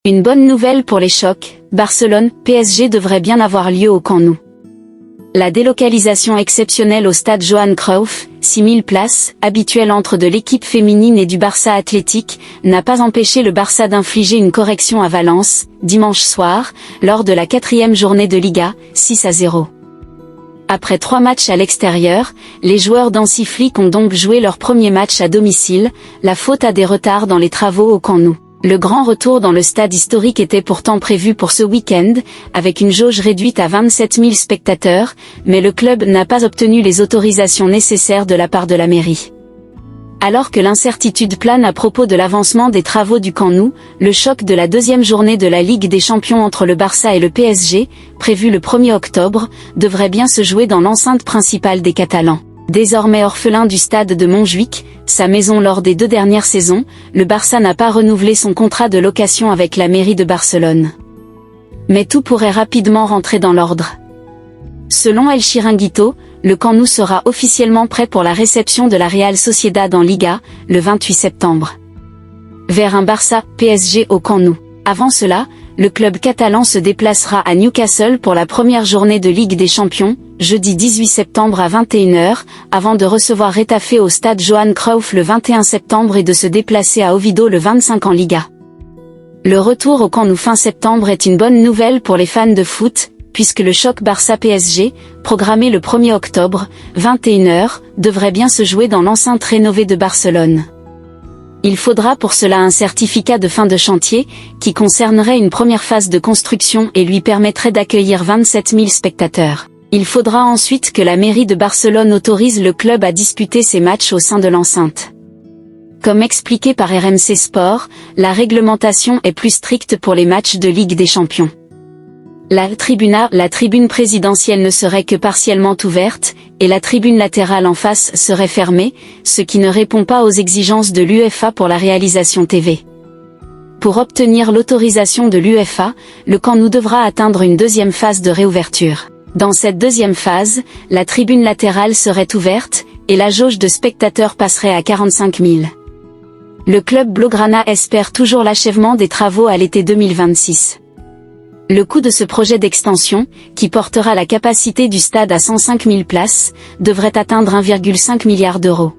Une bonne nouvelle pour les chocs, Barcelone-PSG devrait bien avoir lieu au Camp Nou. La délocalisation exceptionnelle au stade Johan Cruyff, 6000 places, habituelle entre de l'équipe féminine et du Barça Athletic, n'a pas empêché le Barça d'infliger une correction à Valence, dimanche soir, lors de la 4e journée de Liga, 6-0. Après 3 matchs à l'extérieur, les joueurs d'Hansi Flick ont donc joué leur premier match à domicile, la faute à des retards dans les travaux au Camp Nou. Le grand retour dans le stade historique était pourtant prévu pour ce week-end, avec une jauge réduite à 27 000 spectateurs, mais le club n'a pas obtenu les autorisations nécessaires de la part de la mairie. Alors que l'incertitude plane à propos de l'avancement des travaux du Camp Nou, le choc de la 2e journée de la Ligue des Champions entre le Barça et le PSG, prévu le 1er octobre, devrait bien se jouer dans l'enceinte principale des Catalans. Désormais orphelin du stade de Montjuïc, sa maison lors des 2 dernières saisons, le Barça n'a pas renouvelé son contrat de location avec la mairie de Barcelone. Mais tout pourrait rapidement rentrer dans l'ordre. Selon El Chiringuito, le Camp Nou sera officiellement prêt pour la réception de la Real Sociedad en Liga, le 28 septembre. Vers un Barça-PSG au Camp Nou. Avant cela, le club catalan se déplacera à Newcastle pour la première journée de Ligue des Champions, jeudi 18 septembre à 21 h, avant de recevoir Retafe au stade Johan Cruyff le 21 septembre et de se déplacer à Oviedo le 25 en Liga. Le retour au Camp Nou fin septembre est une bonne nouvelle pour les fans de foot, puisque le choc Barça-PSG, programmé le 1er octobre, 21 h, devrait bien se jouer dans l'enceinte rénovée de Barcelone. Il faudra pour cela un certificat de fin de chantier, qui concernerait une première phase de construction et lui permettrait d'accueillir 27 000 spectateurs. Il faudra ensuite que la mairie de Barcelone autorise le club à disputer ses matchs au sein de l'enceinte. Comme expliqué par RMC Sport, la réglementation est plus stricte pour les matchs de Ligue des Champions. La tribune présidentielle ne serait que partiellement ouverte, et la tribune latérale en face serait fermée, ce qui ne répond pas aux exigences de l'UEFA pour la réalisation TV. Pour obtenir l'autorisation de l'UEFA, le Camp Nou devra atteindre une 2e phase de réouverture. Dans cette 2e phase, la tribune latérale serait ouverte, et la jauge de spectateurs passerait à 45 000. Le club blaugrana espère toujours l'achèvement des travaux à l'été 2026. Le coût de ce projet d'extension, qui portera la capacité du stade à 105 000 places, devrait atteindre 1,5 milliard d'euros.